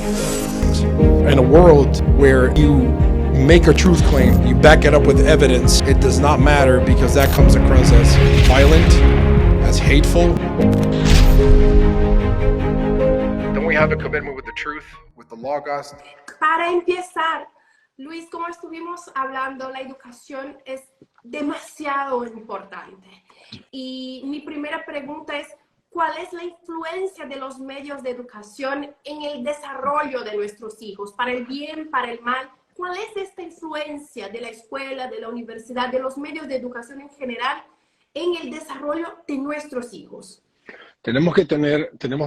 In a world where you make a truth claim, you back it up with evidence, it does not matter because that comes across as violent, as hateful. Don't we have a commitment with the truth, with the Logos? Para empezar, Luis, como estuvimos hablando, la educación es demasiado importante. Y mi primera pregunta es, ¿cuál es la influencia de los medios de educación en el desarrollo de nuestros hijos? Para el bien, para el mal. ¿Cuál es esta influencia de la escuela, de la universidad, de los medios de educación en general en el desarrollo de nuestros hijos? Tenemos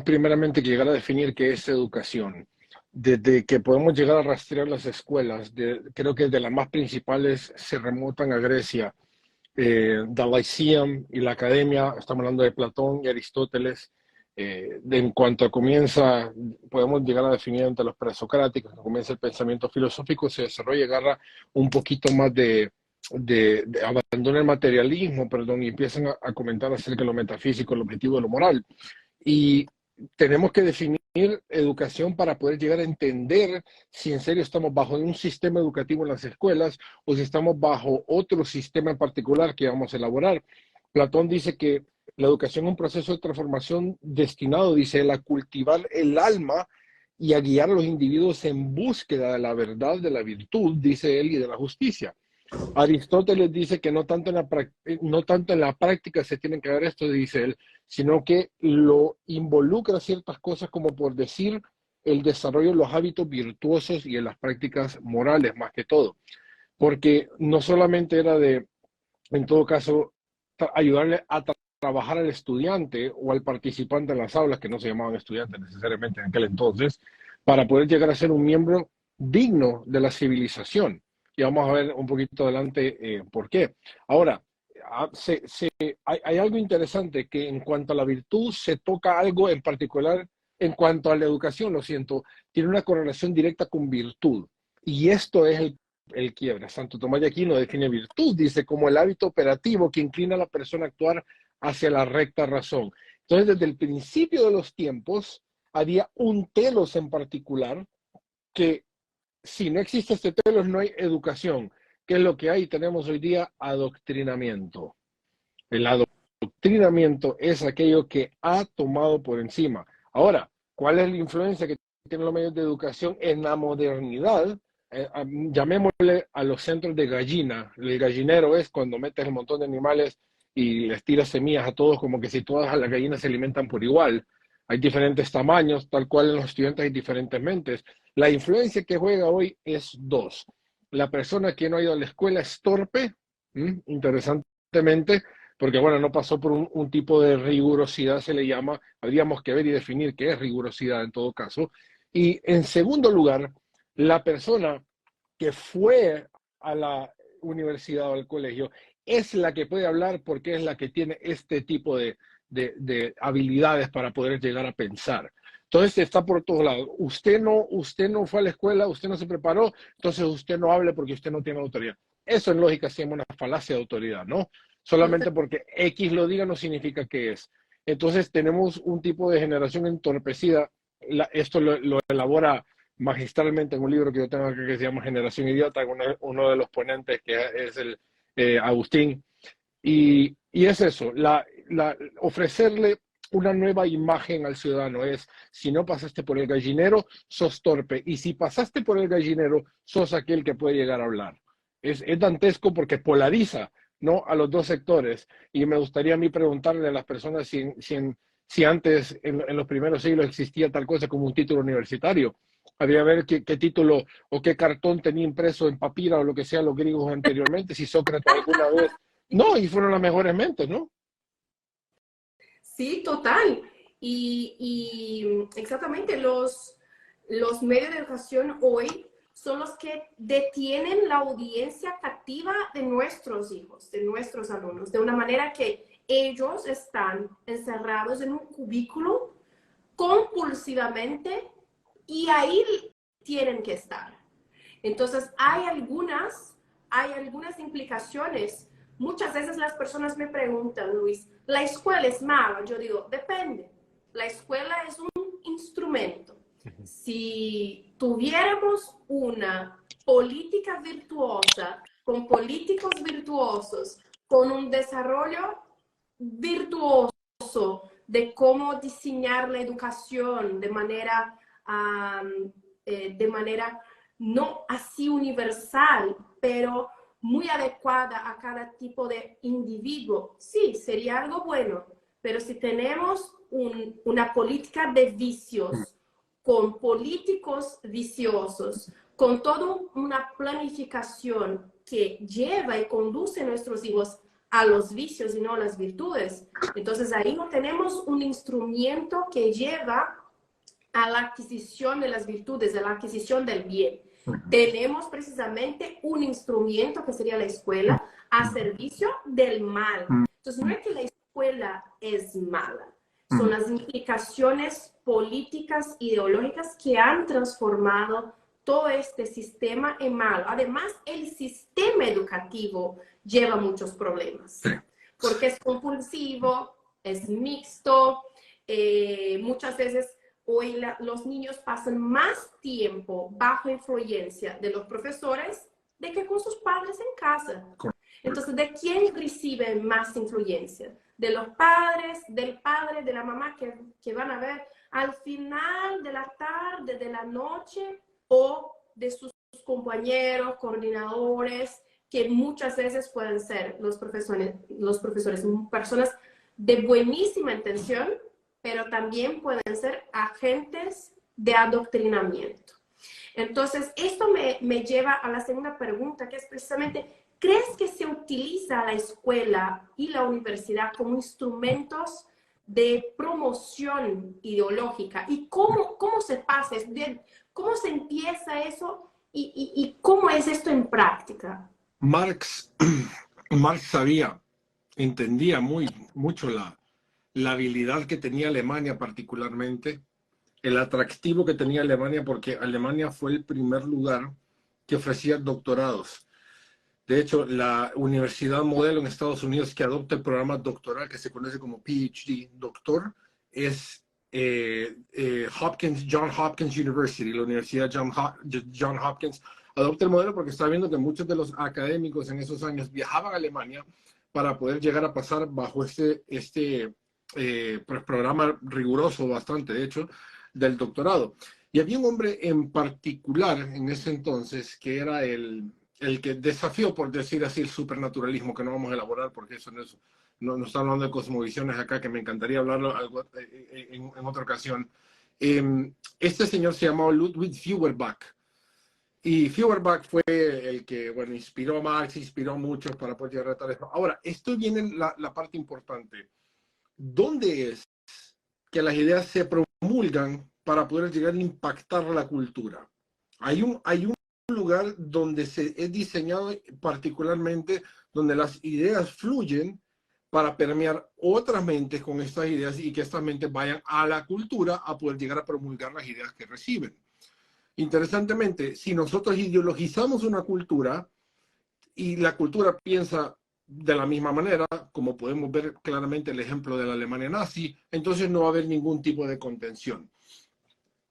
primeramente que llegar a definir qué es educación. Desde que podemos llegar a rastrear las escuelas, creo que de las más principales se remontan a Grecia, The Lyceum y la academia, estamos hablando de Platón y Aristóteles. En cuanto podemos llegar a definir entre los presocráticos, que comienza el pensamiento filosófico, se desarrolla y agarra un poquito más de abandonar el materialismo, y empiezan a comentar acerca de lo metafísico, el objetivo de lo moral. Y tenemos que definir educación para poder llegar a entender si en serio estamos bajo un sistema educativo en las escuelas o si estamos bajo otro sistema en particular que vamos a elaborar. Platón dice que la educación es un proceso de transformación destinado, dice él, a cultivar el alma y a guiar a los individuos en búsqueda de la verdad, de la virtud, dice él, y de la justicia. Aristóteles dice que no tanto en la práctica se tiene que ver esto, dice él, sino que lo involucra ciertas cosas como por decir el desarrollo de los hábitos virtuosos y en las prácticas morales más que todo. Porque no solamente era en todo caso, ayudarle a trabajar al estudiante o al participante en las aulas, que no se llamaban estudiantes necesariamente en aquel entonces, para poder llegar a ser un miembro digno de la civilización. Y vamos a ver un poquito adelante por qué. Ahora, hay algo interesante que en cuanto a la virtud se toca algo en particular, en cuanto a la educación, lo siento, tiene una correlación directa con virtud. Y esto es el quiebre. Santo Tomás de Aquino define virtud, dice, como el hábito operativo que inclina a la persona a actuar hacia la recta razón. Entonces, desde el principio de los tiempos, había un telos en particular que si no existe este telos, no hay educación. ¿Qué es lo que hay? Tenemos hoy día adoctrinamiento. El adoctrinamiento es aquello que ha tomado por encima. Ahora, ¿cuál es la influencia que tienen los medios de educación en la modernidad? Llamémosle a los centros de gallina. El gallinero es cuando metes un montón de animales y les tiras semillas a todos, como que si todas las gallinas se alimentan por igual. Hay diferentes tamaños, tal cual en los estudiantes hay diferentes mentes. La influencia que juega hoy es dos. La persona que no ha ido a la escuela es torpe, interesantemente, porque bueno, no pasó por un tipo de rigurosidad, se le llama, habríamos que ver y definir qué es rigurosidad en todo caso. Y en segundo lugar, la persona que fue a la universidad o al colegio es la que puede hablar porque es la que tiene este tipo de habilidades para poder llegar a pensar. Entonces está por todos lados. Usted no fue a la escuela, usted no se preparó, entonces usted no hable porque usted no tiene autoridad. Eso en lógica se llama una falacia de autoridad, ¿no? Solamente porque X lo diga no significa que es. Entonces tenemos un tipo de generación entorpecida. Esto lo elabora magistralmente en un libro que yo tengo aquí que se llama Generación Idiota, uno de los ponentes que es el Agustín. Y es eso, ofrecerle una nueva imagen al ciudadano es, si no pasaste por el gallinero, sos torpe, y si pasaste por el gallinero, sos aquel que puede llegar a hablar. Es dantesco porque polariza, ¿no?, a los dos sectores, y me gustaría a mí preguntarle a las personas si antes, en los primeros siglos, existía tal cosa como un título universitario. Habría que ver qué título o qué cartón tenía impreso en papira o lo que sea los griegos anteriormente, si Sócrates alguna vez... No, y fueron las mejores mentes, ¿no? Sí, total. Y exactamente, los medios de educación hoy son los que detienen la audiencia cativa de nuestros hijos, de nuestros alumnos, de una manera que ellos están encerrados en un cubículo compulsivamente y ahí tienen que estar. Entonces, hay algunas implicaciones. Muchas veces las personas me preguntan, Luis, ¿la escuela es mala? Yo digo, depende. La escuela es un instrumento. Si tuviéramos una política virtuosa, con políticos virtuosos, con un desarrollo virtuoso de cómo diseñar la educación de manera no así universal, pero muy adecuada a cada tipo de individuo, sí, sería algo bueno. Pero si tenemos una política de vicios, con políticos viciosos, con toda una planificación que lleva y conduce a nuestros hijos a los vicios y no a las virtudes, entonces ahí no tenemos un instrumento que lleva a la adquisición de las virtudes, a la adquisición del bien. Tenemos precisamente un instrumento que sería la escuela a servicio del mal. Entonces no es que la escuela es mala, son las implicaciones políticas, ideológicas que han transformado todo este sistema en malo. Además, el sistema educativo lleva muchos problemas, porque es compulsivo, es mixto, muchas veces hoy los niños pasan más tiempo bajo influencia de los profesores de que con sus padres en casa. Entonces, ¿de quién reciben más influencia? De los padres, del padre, de la mamá que van a ver al final de la tarde, de la noche, o de sus compañeros, coordinadores, que muchas veces pueden ser los profesores, personas de buenísima intención, pero también pueden ser agentes de adoctrinamiento. Entonces, esto me lleva a la segunda pregunta, que es precisamente, ¿crees que se utiliza la escuela y la universidad como instrumentos de promoción ideológica? ¿Y cómo se pasa? ¿Cómo se empieza eso? ¿Y cómo es esto en práctica? Marx sabía, entendía mucho la habilidad que tenía Alemania particularmente, el atractivo que tenía Alemania, porque Alemania fue el primer lugar que ofrecía doctorados. De hecho, la universidad modelo en Estados Unidos que adopta el programa doctoral, que se conoce como PhD, doctor, es John Hopkins University, la Universidad John Hopkins. Adopta el modelo porque está viendo que muchos de los académicos en esos años viajaban a Alemania para poder llegar a pasar bajo este programa riguroso bastante, de hecho, del doctorado. Y había un hombre en particular en ese entonces que era el que desafió, por decir así, el supernaturalismo, que no vamos a elaborar porque eso no está hablando de cosmovisiones acá, que me encantaría hablarlo en otra ocasión. Este señor se llamaba Ludwig Feuerbach. Y Feuerbach fue el que, bueno, inspiró a Marx, inspiró a muchos para poder llegar a tal esto. Ahora, esto viene la parte importante. ¿Dónde es que las ideas se promulgan para poder llegar a impactar la cultura? Hay un lugar donde es diseñado particularmente, donde las ideas fluyen para permear otras mentes con estas ideas y que estas mentes vayan a la cultura a poder llegar a promulgar las ideas que reciben. Interesantemente, si nosotros ideologizamos una cultura y la cultura piensa de la misma manera, como podemos ver claramente el ejemplo de la Alemania nazi, entonces no va a haber ningún tipo de contención.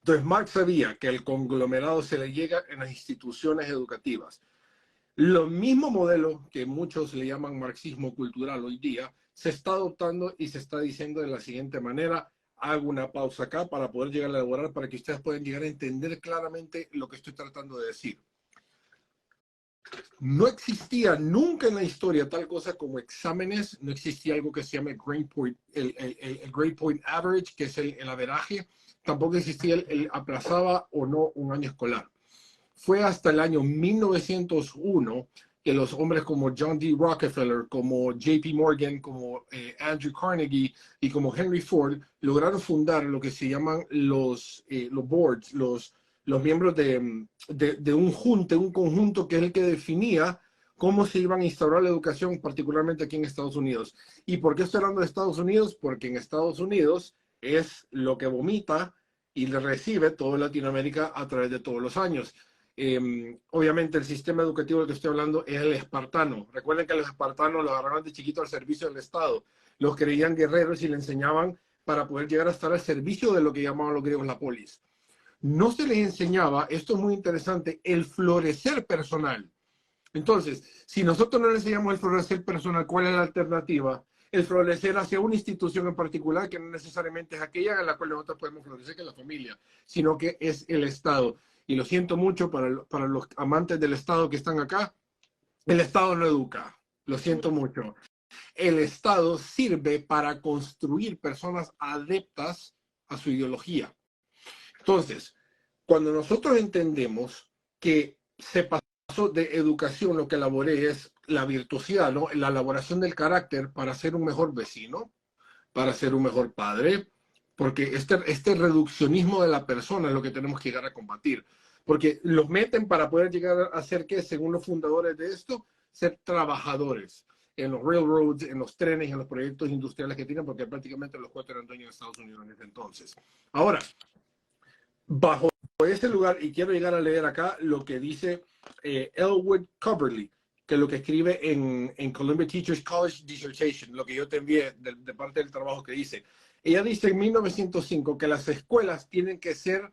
Entonces Marx sabía que el conglomerado se le llega en las instituciones educativas. Lo mismo modelo que muchos le llaman marxismo cultural hoy día, se está adoptando y se está diciendo de la siguiente manera. Hago una pausa acá para poder llegar a elaborar, para que ustedes puedan llegar a entender claramente lo que estoy tratando de decir. No existía nunca en la historia tal cosa como exámenes, no existía algo que se llama el grade point average, que es el averaje, tampoco existía el aplazaba o no un año escolar. Fue hasta el año 1901 que los hombres como John D. Rockefeller, como JP Morgan, como Andrew Carnegie y como Henry Ford lograron fundar lo que se llaman los boards, los miembros de un conjunto que es el que definía cómo se iban a instaurar la educación, particularmente aquí en Estados Unidos. ¿Y por qué estoy hablando de Estados Unidos? Porque en Estados Unidos es lo que vomita y le recibe toda Latinoamérica a través de todos los años. Obviamente el sistema educativo del que estoy hablando es el espartano. Recuerden que los espartanos los agarraron de chiquito al servicio del Estado. Los creían guerreros y le enseñaban para poder llegar a estar al servicio de lo que llamaban los griegos la polis. no se les enseñaba, esto es muy interesante, el florecer personal. Entonces, si nosotros no le enseñamos el florecer personal, ¿cuál es la alternativa? El florecer hacia una institución en particular, que no necesariamente es aquella en la cual nosotros podemos florecer, que es la familia, sino que es el Estado. Y lo siento mucho para los amantes del Estado que están acá, el Estado no educa, lo siento mucho. El Estado sirve para construir personas adeptas a su ideología. Entonces, cuando nosotros entendemos que se pasó de educación, lo que elaboré es la virtuosidad, ¿no? La elaboración del carácter para ser un mejor vecino, para ser un mejor padre, porque este reduccionismo de la persona es lo que tenemos que llegar a combatir. Porque los meten para poder llegar a ser, ¿qué? Según los fundadores de esto, ser trabajadores en los railroads, en los trenes, en los proyectos industriales que tienen, porque prácticamente los cuatro eran dueños de Estados Unidos en ese entonces. Ahora, bajo ese lugar, y quiero llegar a leer acá lo que dice Elwood Coverly, que es lo que escribe en Columbia Teachers College Dissertation, lo que yo te envié de parte del trabajo que dice. Ella dice en 1905 que las escuelas tienen que ser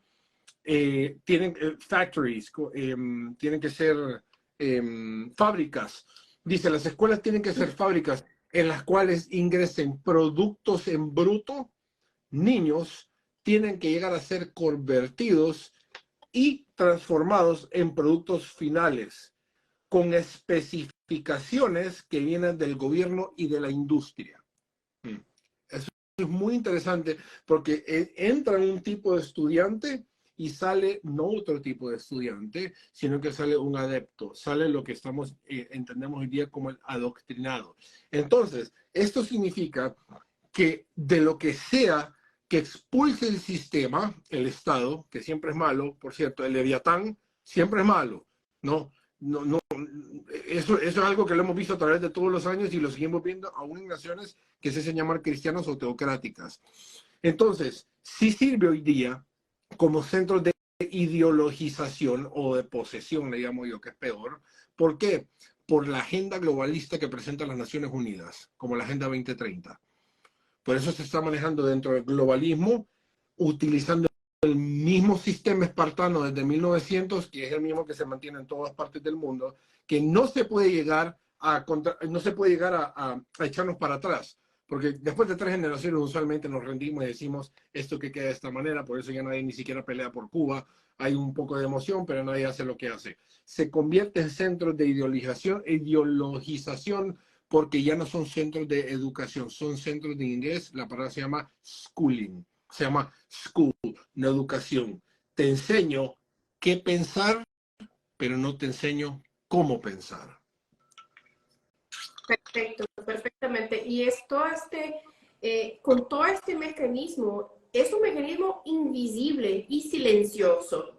factories, tienen que ser fábricas. Dice, las escuelas tienen que ser fábricas en las cuales ingresen productos en bruto. Niños tienen que llegar a ser convertidos y transformados en productos finales con especificaciones que vienen del gobierno y de la industria. Eso es muy interesante porque entra un tipo de estudiante y sale no otro tipo de estudiante, sino que sale un adepto, sale lo que entendemos hoy día como el adoctrinado. Entonces, esto significa que de lo que sea que expulse el sistema, el Estado, que siempre es malo, por cierto, el Leviatán siempre es malo, ¿no? Eso es algo que lo hemos visto a través de todos los años y lo seguimos viendo aún en naciones que se hacen llamar cristianas o teocráticas. Entonces, sí sirve hoy día como centro de ideologización o de posesión, le llamo yo, que es peor. ¿Por qué? Por la agenda globalista que presentan las Naciones Unidas, como la Agenda 2030. Por eso se está manejando dentro del globalismo, utilizando el mismo sistema espartano desde 1900, que es el mismo que se mantiene en todas partes del mundo, que no se puede llegar a echarnos para atrás. Porque después de 3 generaciones usualmente nos rendimos y decimos esto que queda de esta manera, por eso ya nadie ni siquiera pelea por Cuba. Hay un poco de emoción, pero nadie hace lo que hace. Se convierte en centros de ideologización porque ya no son centros de educación, son centros de inglés, la palabra se llama schooling, se llama school, no educación. Te enseño qué pensar, pero no te enseño cómo pensar. Perfecto, perfectamente. Y esto, con todo este mecanismo, es un mecanismo invisible y silencioso,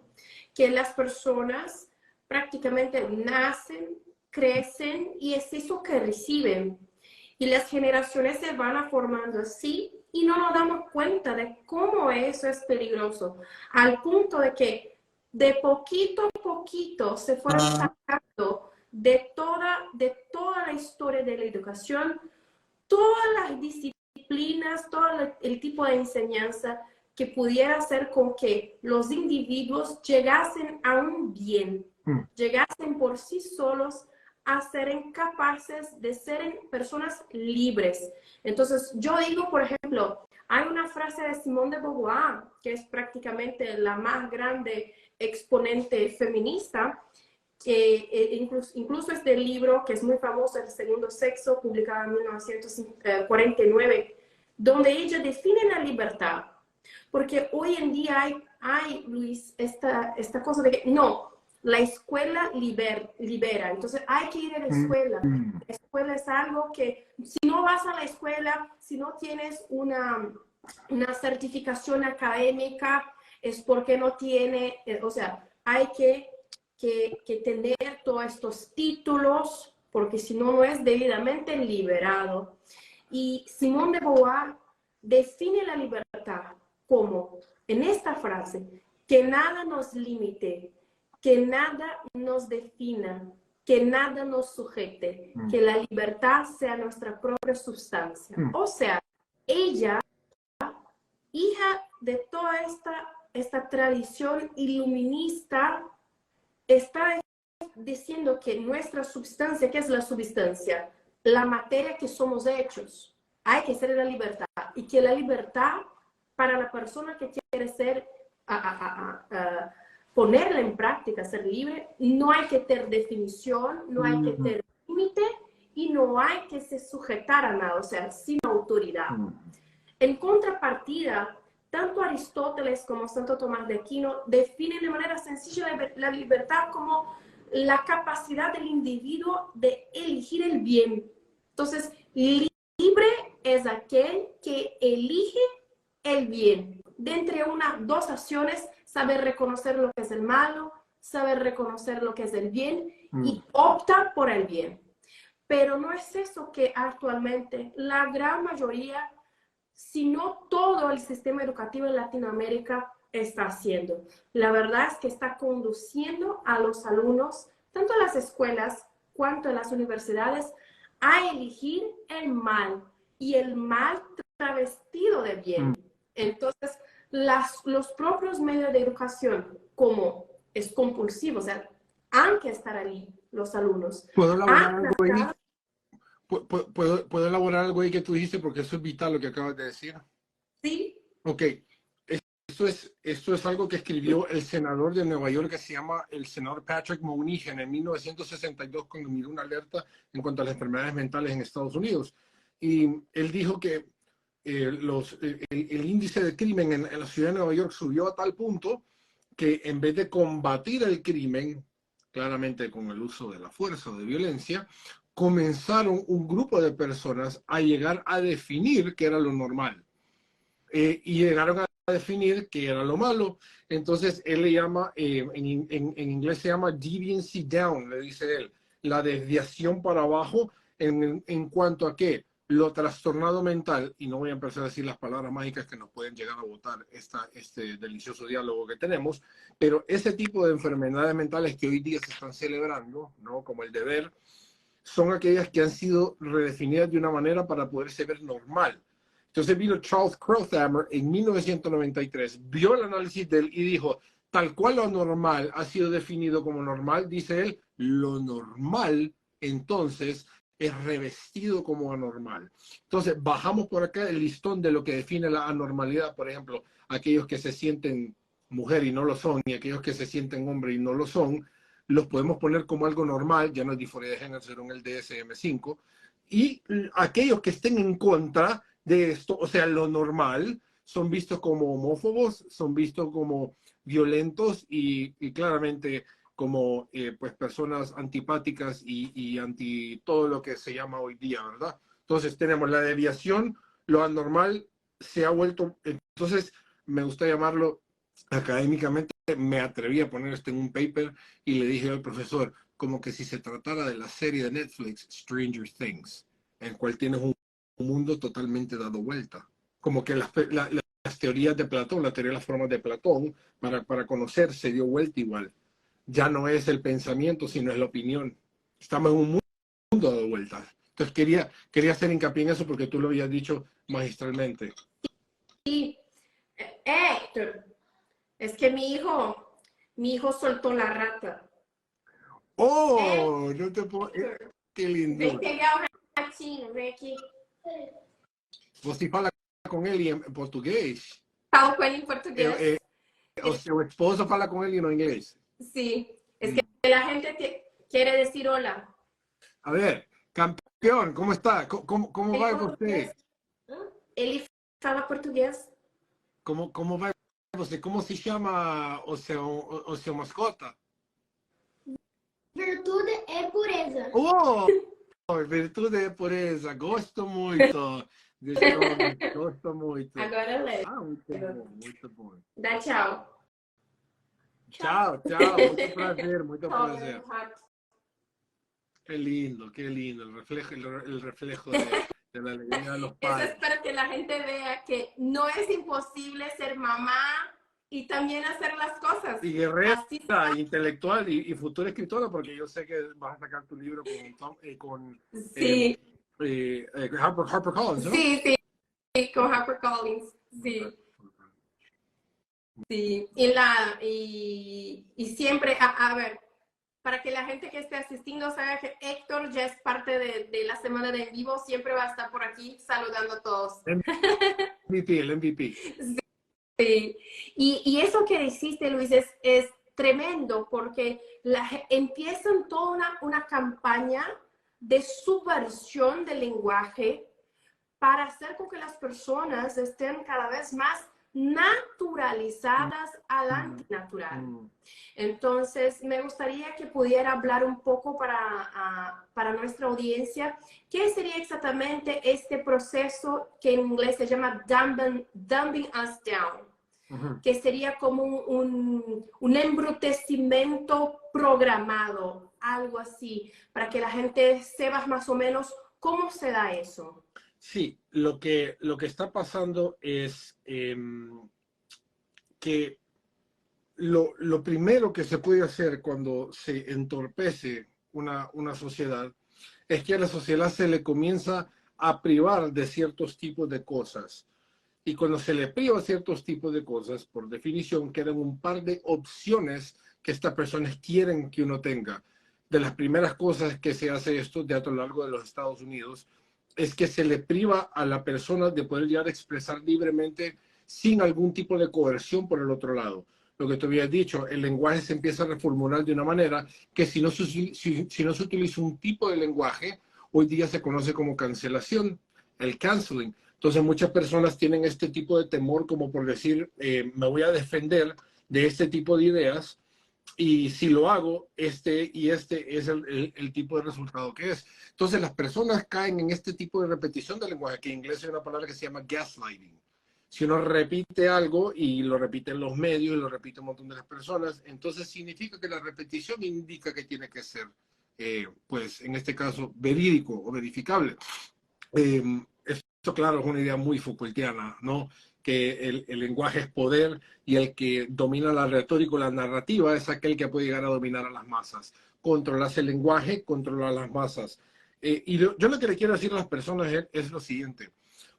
que las personas prácticamente nacen, crecen y es eso que reciben. Y las generaciones se van formando así y no nos damos cuenta de cómo eso es peligroso, al punto de que de poquito a poquito se fueron sacando de toda la historia de la educación, todas las disciplinas, todo el tipo de enseñanza que pudiera hacer con que los individuos llegasen a un bien, llegasen por sí solos a ser capaces de ser personas libres. Entonces, yo digo, por ejemplo, hay una frase de Simone de Beauvoir, que es prácticamente la más grande exponente feminista, que incluso es del libro que es muy famoso, El segundo sexo, publicado en 1949, donde ella define la libertad. Porque hoy en día hay Luis, esta cosa de que no, la escuela libera, entonces hay que ir a la escuela. La escuela es algo que, si no vas a la escuela, si no tienes una certificación académica, es porque no tiene, o sea, hay que tener todos estos títulos, porque si no, no es debidamente liberado. Y Simone de Beauvoir define la libertad como, en esta frase, que nada nos limite, que nada nos defina, que nada nos sujete, que la libertad sea nuestra propia sustancia. O sea, ella, hija de toda esta esta tradición iluminista está diciendo que nuestra substancia, ¿qué es la substancia? La materia que somos hechos. Hay que ser la libertad. Y que la libertad, para la persona que quiere ser, ponerla en práctica, ser libre, no hay que tener definición, no hay que tener límite y no hay que se sujetar a nada, o sea, sin autoridad. En contrapartida, tanto Aristóteles como Santo Tomás de Aquino definen de manera sencilla la libertad como la capacidad del individuo de elegir el bien. Entonces, libre es aquel que elige el bien. De entre dos acciones, saber reconocer lo que es el malo, saber reconocer lo que es el bien y opta por el bien. Pero no es eso que actualmente la gran mayoría, si no todo el sistema educativo en Latinoamérica está haciendo. La verdad es que está conduciendo a los alumnos, tanto en las escuelas cuanto en las universidades, a elegir el mal y el mal travestido de bien. Entonces, los propios medios de educación, como es compulsivo, o sea, han que estar ahí los alumnos. ¿Puedo elaborar algo ahí? ¿Puedo elaborar algo ahí que tú dijiste? Porque eso es vital lo que acabas de decir. Sí. Ok. Esto es algo que escribió el senador de Nueva York que se llama el senador Patrick Moynihan en 1962 cuando miró una alerta en cuanto a las enfermedades mentales en Estados Unidos. Y él dijo que el índice de crimen en la ciudad de Nueva York subió a tal punto que en vez de combatir el crimen, claramente con el uso de la fuerza o de violencia, comenzaron un grupo de personas a llegar a definir qué era lo normal. Y llegaron a definir qué era lo malo. Entonces él le llama, en inglés se llama deviancy down, le dice él, la desviación para abajo en cuanto a qué, lo trastornado mental, y no voy a empezar a decir las palabras mágicas que nos pueden llegar a botar este delicioso diálogo que tenemos, pero ese tipo de enfermedades mentales que hoy día se están celebrando, ¿no? Como el deber, son aquellas que han sido redefinidas de una manera para poderse ver normal. Entonces vino Charles Krauthammer en 1993, vio el análisis de él y dijo, tal cual lo normal ha sido definido como normal, dice él, lo normal entonces es revestido como anormal. Entonces bajamos por acá el listón de lo que define la anormalidad, por ejemplo, aquellos que se sienten mujer y no lo son, y aquellos que se sienten hombre y no lo son, los podemos poner como algo normal, ya no es disforia de género, según el DSM-5, y aquellos que estén en contra de esto, o sea, lo normal, son vistos como homófobos, son vistos como violentos y claramente como pues personas antipáticas y anti todo lo que se llama hoy día, ¿verdad? Entonces tenemos la deviación, lo anormal se ha vuelto, entonces me gusta llamarlo académicamente, me atreví a poner esto en un paper y le dije al profesor, como que si se tratara de la serie de Netflix Stranger Things, en el cual tienes un mundo totalmente dado vuelta. Como que las teorías de Platón, la teoría de las formas de Platón, para conocer, se dio vuelta igual. Ya no es el pensamiento, sino es la opinión. Estamos en un mundo dado vueltas. Entonces quería hacer hincapié en eso porque tú lo habías dicho magistralmente. Sí, Héctor, es que mi hijo soltó la rata. ¡Oh! No te puedo... ¡Qué lindo! Vem pegar o ratinho, vem aqui. Você fala com ele em português? Falo com ele em português. O seu esposo fala com ele no inglês? Sí, es que la gente quiere decir hola. A ver, campeón, ¿cómo está? ¿Cómo va você? Ele fala português. ¿Cómo va você? ¿Cómo se llama o seu mascota? Virtude e pureza. Oh! Virtude e pureza. Gosto muito desse nome. Gosto muito. Agora lê. Ah, muito bom, muito bom. Dá tchau. Tchau, tchau. Muito prazer, muito prazer. Toma, rato. Qué lindo, el reflejo de la alegría de los Eso padres. es para que la gente vea que no es imposible ser mamá y también hacer las cosas. Y guerrera, Así está. intelectual y futura escritora, porque yo sé que vas a sacar tu libro con Sí, HarperCollins, ¿no? sí, con HarperCollins. Sí. Sí, y siempre, a ver, para que la gente que esté asistiendo sabe que Héctor ya es parte de la semana de en vivo, siempre va a estar por aquí saludando a todos. MVP, el MVP. Sí. Y eso que hiciste, Luis, es tremendo porque empiezan toda una campaña de subversión del lenguaje para hacer con que las personas estén cada vez más naturalizadas al antinatural. Entonces, me gustaría que pudiera hablar un poco para nuestra audiencia, ¿qué sería exactamente este proceso que en inglés se llama dumbing us down? Que sería como un embrutecimiento programado, algo así, para que la gente sepa más o menos cómo se da eso. Sí, lo que está pasando es que lo primero que se puede hacer cuando se entorpece una sociedad es que a la sociedad se le comienza a privar de ciertos tipos de cosas. Y cuando se le priva ciertos tipos de cosas, por definición, quedan un par de opciones que estas personas quieren que uno tenga. De las primeras cosas que se hace esto de a lo largo de los Estados Unidos es que se le priva a la persona de poder llegar a expresar libremente sin algún tipo de coerción por el otro lado. Lo que te había dicho, el lenguaje se empieza a reformular de una manera que si no se utiliza un tipo de lenguaje, hoy día se conoce como cancelación, el canceling. Entonces muchas personas tienen este tipo de temor como por decir, me voy a defender de este tipo de ideas y si lo hago, este es el tipo de resultado que es. Entonces las personas caen en este tipo de repetición del lenguaje, que en inglés hay una palabra que se llama gaslighting. Si uno repite algo y lo repite en los medios y lo repite un montón de las personas, entonces significa que la repetición indica que tiene que ser, pues en este caso, verídico o verificable. Esto, claro, es una idea muy Foucaultiana, ¿no? Que el lenguaje es poder y el que domina la retórica o la narrativa es aquel que puede llegar a dominar a las masas. Controlas el lenguaje, controla las masas. Yo lo que le quiero decir a las personas es lo siguiente.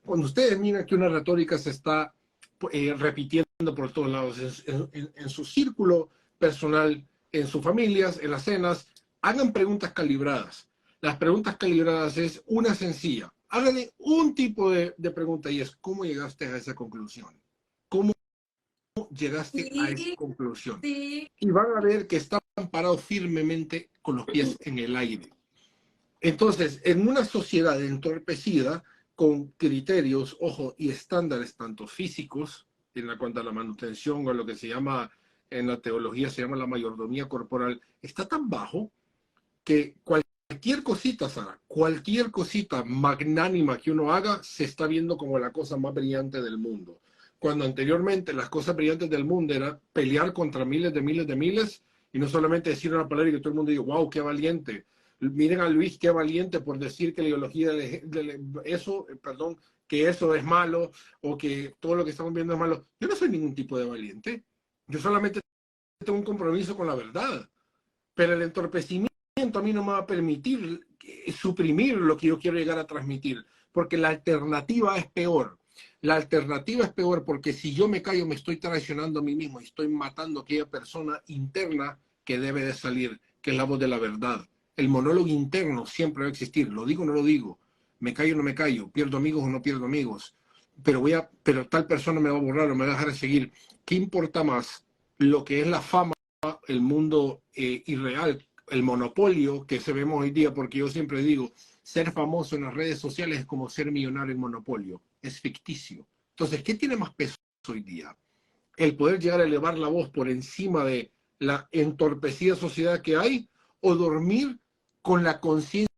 Cuando ustedes miran que una retórica se está repitiendo por todos lados, en su círculo personal, en sus familias, en las cenas, hagan preguntas calibradas. Las preguntas calibradas es una sencilla. Háganle un tipo de pregunta y es, ¿cómo llegaste a esa conclusión? ¿Cómo llegaste a esa conclusión? Sí. Y van a ver que están parados firmemente con los pies en el aire. Entonces, en una sociedad entorpecida, con criterios, ojo, y estándares tanto físicos, en la cuanto a la manutención o lo que se llama, en la teología se llama la mayordomía corporal, está tan bajo que cualquier cosita, Sara, cualquier cosita magnánima que uno haga, se está viendo como la cosa más brillante del mundo. Cuando anteriormente las cosas brillantes del mundo era pelear contra miles de miles de miles, y no solamente decir una palabra y que todo el mundo diga, wow, qué valiente. Miren a Luis, qué valiente por decir que la ideología que eso es malo, o que todo lo que estamos viendo es malo. Yo no soy ningún tipo de valiente. Yo solamente tengo un compromiso con la verdad. Pero el entorpecimiento a mí no me va a permitir suprimir lo que yo quiero llegar a transmitir, porque la alternativa es peor. La alternativa es peor porque si yo me callo me estoy traicionando a mí mismo y estoy matando a aquella persona interna que debe de salir, que es la voz de la verdad. El monólogo interno siempre va a existir, lo digo o no lo digo, me callo o no me callo, pierdo amigos o no pierdo amigos, pero tal persona me va a borrar o me va a dejar de seguir. ¿Qué importa más? Lo que es la fama, el mundo irreal, el monopolio que se vemos hoy día, porque yo siempre digo, ser famoso en las redes sociales es como ser millonario en monopolio, es ficticio. Entonces, ¿qué tiene más peso hoy día? El poder llegar a elevar la voz por encima de la entorpecida sociedad que hay, o dormir con la conciencia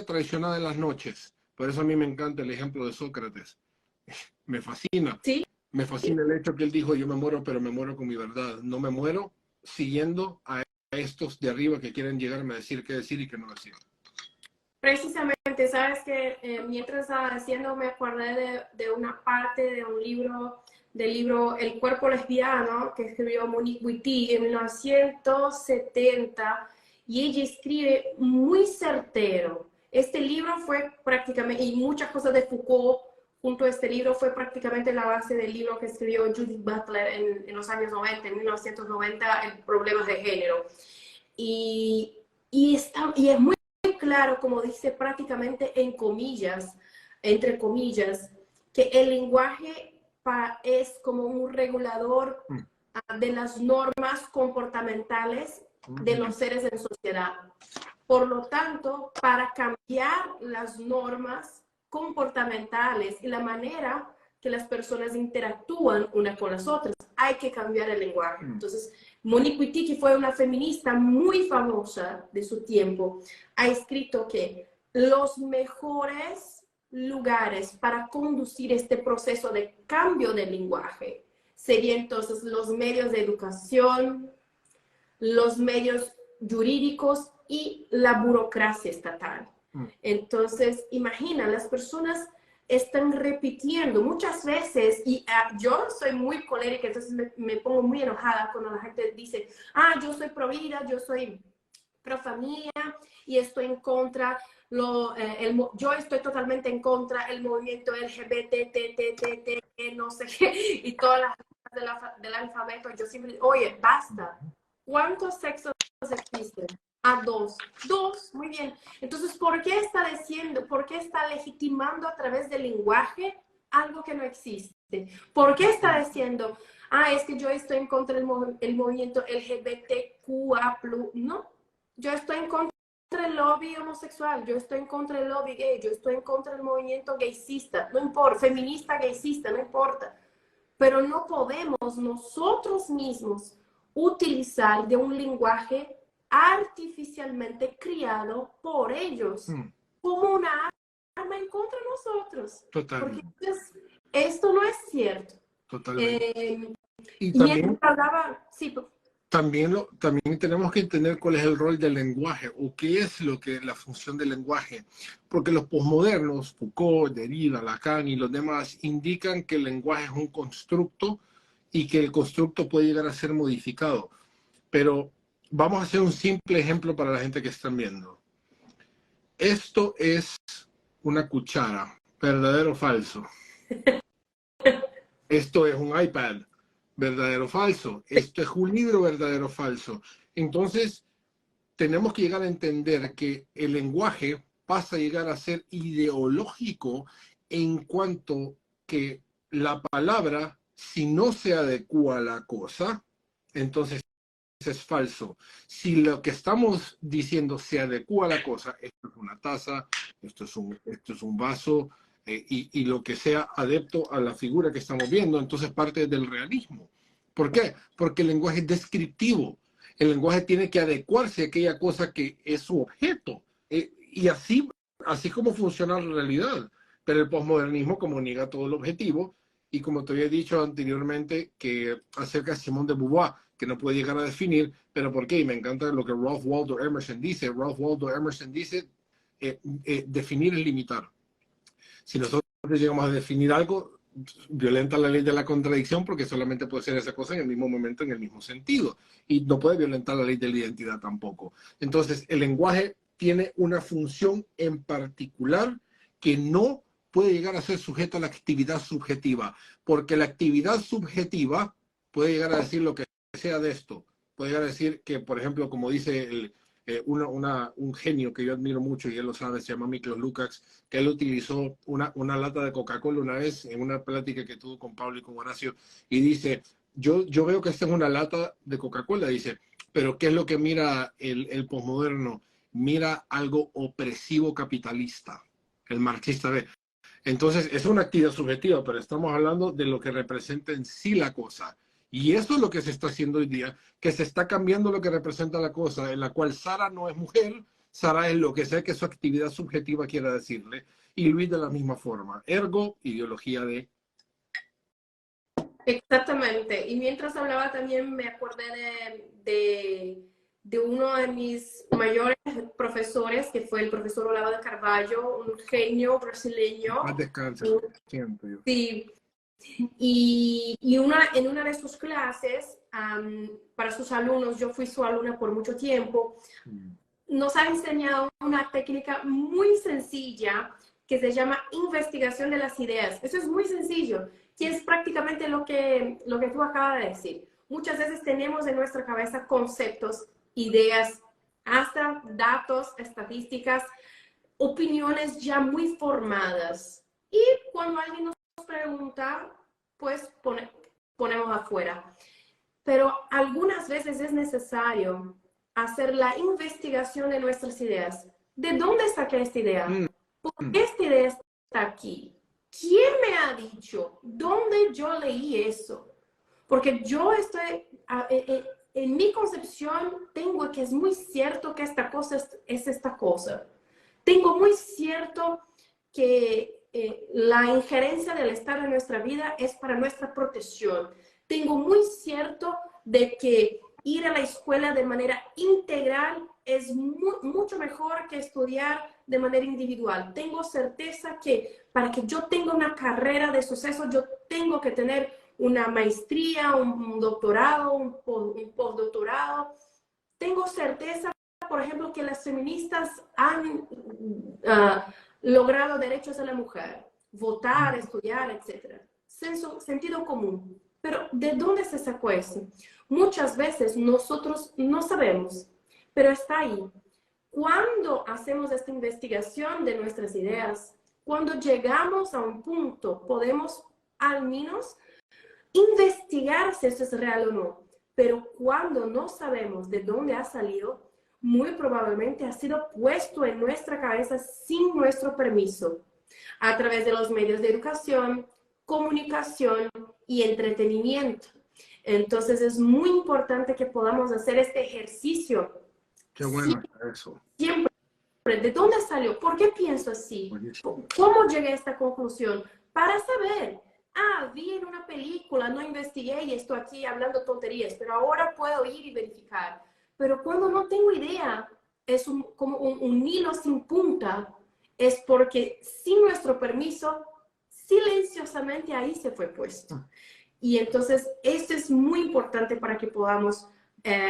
traicionada en las noches. Por eso a mí me encanta el ejemplo de Sócrates. Me fascina. Sí. Me fascina el hecho que él dijo, yo me muero, pero me muero con mi verdad. No me muero siguiendo a estos de arriba que quieren llegarme a decir qué decir y qué no decir. Precisamente, sabes que mientras estaba haciendo me acordé de una parte de un libro, del libro El cuerpo lesbiano, que escribió Monique Wittig en 1970, y ella escribe muy certero. Este libro fue prácticamente, y muchas cosas de Foucault junto a este libro fue prácticamente la base del libro que escribió Judith Butler en los años 90, en 1990, el problema de género. Y es muy claro, como dice prácticamente en comillas, entre comillas, que el lenguaje es como un regulador de las normas comportamentales de los seres en sociedad. Por lo tanto, para cambiar las normas comportamentales y la manera que las personas interactúan unas con las otras, hay que cambiar el lenguaje. Entonces, Monique Wittig, que fue una feminista muy famosa de su tiempo, ha escrito que los mejores lugares para conducir este proceso de cambio del lenguaje serían entonces los medios de educación, los medios jurídicos y la burocracia estatal. Entonces, imagina, las personas están repitiendo muchas veces, y yo soy muy colérica, entonces me pongo muy enojada cuando la gente dice, yo soy pro vida, yo soy pro familia y estoy en contra, yo estoy totalmente en contra el movimiento LGBT, no sé qué, y todas las del alfabeto. Yo siempre digo, oye, basta. ¿Cuántos sexos existen? Dos. Dos, muy bien. Entonces, ¿por qué está diciendo, por qué está legitimando a través del lenguaje algo que no existe? ¿Por qué está diciendo, es que yo estoy en contra del movimiento LGBTQA+? No, yo estoy en contra del lobby homosexual, yo estoy en contra del lobby gay, yo estoy en contra del movimiento gaycista, no importa, feminista, gaycista, no importa. Pero no podemos nosotros mismos utilizar de un lenguaje artificialmente criado por ellos como una arma en contra de nosotros. Totalmente. Porque entonces, esto no es cierto. Totalmente. Y también hablaba, sí, también tenemos que entender cuál es el rol del lenguaje o qué es la función del lenguaje. Porque los posmodernos, Foucault, Derrida, Lacan y los demás, indican que el lenguaje es un constructo y que el constructo puede llegar a ser modificado. Pero vamos a hacer un simple ejemplo para la gente que están viendo. Esto es una cuchara, ¿verdadero o falso? Esto es un iPad, ¿verdadero o falso? Esto es un libro, ¿verdadero o falso? Entonces, tenemos que llegar a entender que el lenguaje pasa a llegar a ser ideológico en cuanto que la palabra, si no se adecua a la cosa, entonces es falso. Si lo que estamos diciendo se adecua a la cosa, esto es una taza, esto es un vaso, y lo que sea adepto a la figura que estamos viendo, entonces parte del realismo. ¿Por qué? Porque el lenguaje es descriptivo. El lenguaje tiene que adecuarse a aquella cosa que es su objeto. Y así como funciona la realidad. Pero el posmodernismo como niega todo el objetivo, y como te había dicho anteriormente, que acerca de Simone de Beauvoir, que no puede llegar a definir, pero ¿por qué? Y me encanta lo que Ralph Waldo Emerson dice. Ralph Waldo Emerson dice, definir es limitar. Si nosotros llegamos a definir algo, violenta la ley de la contradicción, porque solamente puede ser esa cosa en el mismo momento, en el mismo sentido. Y no puede violentar la ley de la identidad tampoco. Entonces, el lenguaje tiene una función en particular que no puede llegar a ser sujeto a la actividad subjetiva, porque la actividad subjetiva puede llegar a decir lo que sea de esto. Puede llegar a decir que, por ejemplo, como dice un genio que yo admiro mucho, y él lo sabe, se llama Miklos Lukács, que él utilizó una lata de Coca-Cola una vez en una plática que tuvo con Pablo y con Horacio, y dice, yo veo que esta es una lata de Coca-Cola, dice, pero ¿qué es lo que mira el posmoderno? Mira algo opresivo capitalista, el marxista ve. Entonces, es una actividad subjetiva, pero estamos hablando de lo que representa en sí la cosa. Y eso es lo que se está haciendo hoy día, que se está cambiando lo que representa la cosa, en la cual Sara no es mujer, Sara es lo que sea que su actividad subjetiva quiera decirle, y Luis de la misma forma. Ergo, ideología de... Exactamente. Y mientras hablaba también me acordé de uno de mis mayores profesores, que fue el profesor Olavo de Carvalho, un genio brasileño. Más descansa, siento yo. Sí. Y en una de sus clases, para sus alumnos, yo fui su alumna por mucho tiempo, nos ha enseñado una técnica muy sencilla que se llama investigación de las ideas. Eso es muy sencillo, que es prácticamente lo que tú acabas de decir. Muchas veces tenemos en nuestra cabeza conceptos, ideas, hasta datos, estadísticas, opiniones ya muy formadas. Y cuando alguien nos pregunta, pues ponemos afuera. Pero algunas veces es necesario hacer la investigación de nuestras ideas. ¿De dónde saqué esta idea? ¿Por qué esta idea está aquí? ¿Quién me ha dicho? ¿Dónde yo leí eso? Porque yo estoy, en mi concepción, tengo que es muy cierto que esta cosa es esta cosa. Tengo muy cierto que la injerencia del Estado en nuestra vida es para nuestra protección. Tengo muy cierto de que ir a la escuela de manera integral es mucho mejor que estudiar de manera individual. Tengo certeza que para que yo tenga una carrera de suceso, yo tengo que tener una maestría, un doctorado, un postdoctorado. Tengo certeza, por ejemplo, que las feministas han logrado derechos de la mujer, votar, estudiar, etc. Sentido común. Pero ¿de dónde se sacó eso? Muchas veces nosotros no sabemos, pero está ahí. Cuando hacemos esta investigación de nuestras ideas, cuando llegamos a un punto, podemos al menos investigar si eso es real o no. Pero cuando no sabemos de dónde ha salido, muy probablemente ha sido puesto en nuestra cabeza sin nuestro permiso, a través de los medios de educación, comunicación y entretenimiento. Entonces es muy importante que podamos hacer este ejercicio. Qué bueno eso. Siempre. ¿De dónde salió? ¿Por qué pienso así? ¿Cómo llegué a esta conclusión? Para saber. Vi en una película, no investigué y estoy aquí hablando tonterías, pero ahora puedo ir y verificar. Pero cuando no tengo idea, es como un hilo sin punta, es porque sin nuestro permiso, silenciosamente ahí se fue puesto. Y entonces, esto es muy importante para que podamos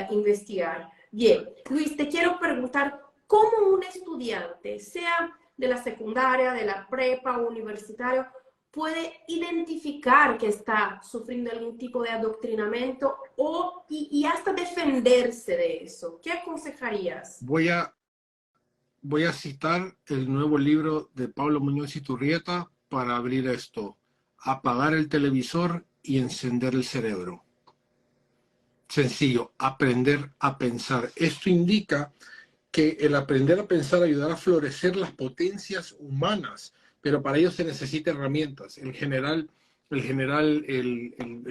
investigar. Bien, Luis, te quiero preguntar, ¿cómo un estudiante, sea de la secundaria, de la prepa o universitario, puede identificar que está sufriendo algún tipo de adoctrinamiento y hasta defenderse de eso? ¿Qué aconsejarías? Voy a citar el nuevo libro de Pablo Muñoz Iturrieta para abrir esto: apagar el televisor y encender el cerebro. Sencillo, aprender a pensar. Esto indica que el aprender a pensar ayudará a florecer las potencias humanas, pero para ello se necesitan herramientas. El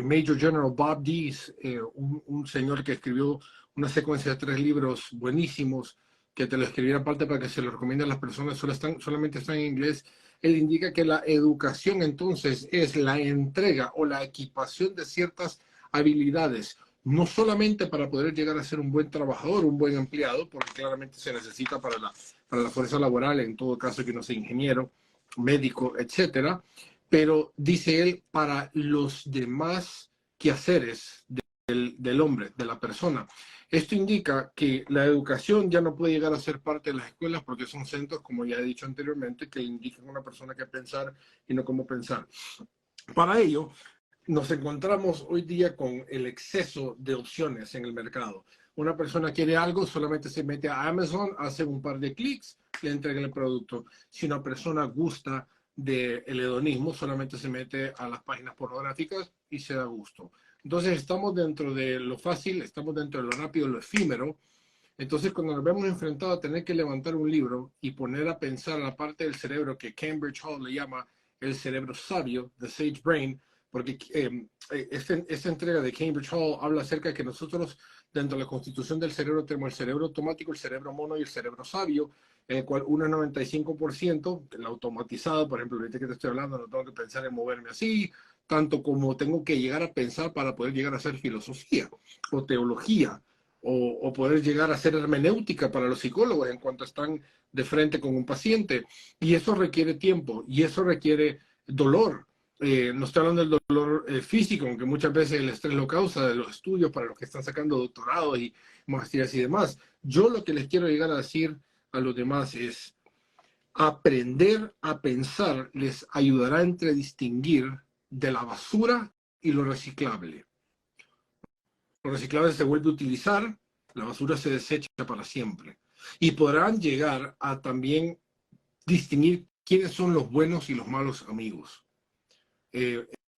Major General Bob Dees, un señor que escribió una secuencia de 3 libros buenísimos, que te lo escribiera aparte para que se lo recomienden a las personas, solamente están en inglés. Él indica que la educación entonces es la entrega o la equipación de ciertas habilidades, no solamente para poder llegar a ser un buen trabajador, un buen empleado, porque claramente se necesita para la fuerza laboral, en todo caso que uno sea ingeniero, médico, etcétera, pero dice él, para los demás quehaceres del hombre, de la persona. Esto indica que la educación ya no puede llegar a ser parte de las escuelas porque son centros, como ya he dicho anteriormente, que indican a una persona qué pensar y no cómo pensar. Para ello, nos encontramos hoy día con el exceso de opciones en el mercado. Una persona quiere algo, solamente se mete a Amazon, hace un par de clics, le entregan el producto. Si una persona gusta del hedonismo, solamente se mete a las páginas pornográficas y se da gusto. Entonces estamos dentro de lo fácil, estamos dentro de lo rápido, lo efímero. Entonces cuando nos vemos enfrentados a tener que levantar un libro y poner a pensar la parte del cerebro que Cambridge Hall le llama el cerebro sabio, the sage brain, porque esta entrega de Cambridge Hall habla acerca de que nosotros dentro de la constitución del cerebro tenemos el cerebro automático, el cerebro mono y el cerebro sabio, en el cual uno es 95%, el automatizado, por ejemplo, ahorita que te estoy hablando, no tengo que pensar en moverme así, tanto como tengo que llegar a pensar para poder llegar a hacer filosofía o teología, o poder llegar a hacer hermenéutica para los psicólogos en cuanto están de frente con un paciente. Y eso requiere tiempo, y eso requiere dolor. No estoy hablando del dolor físico, aunque muchas veces el estrés lo causa, de los estudios para los que están sacando doctorados y maestrías y demás. Yo lo que les quiero llegar a decir a los demás es, Aprender a pensar les ayudará entre distinguir de la basura y lo reciclable. Lo reciclable se vuelve a utilizar, la basura se desecha para siempre. Y podrán llegar a también distinguir quiénes son los buenos y los malos amigos.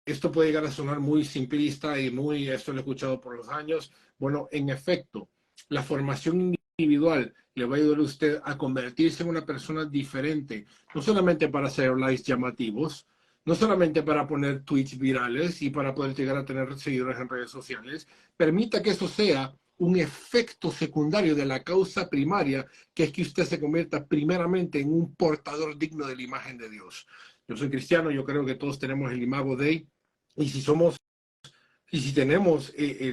Esto puede llegar a sonar muy simplista y muy, esto lo he escuchado por los años. Bueno, en efecto, la formación individual le va a ayudar a usted a convertirse en una persona diferente, no solamente para hacer likes llamativos, no solamente para poner tweets virales y para poder llegar a tener seguidores en redes sociales. Permita que eso sea un efecto secundario de la causa primaria, que es que usted se convierta primeramente en un portador digno de la imagen de Dios. Yo soy cristiano, yo creo que todos tenemos el imago Dei, y si tenemos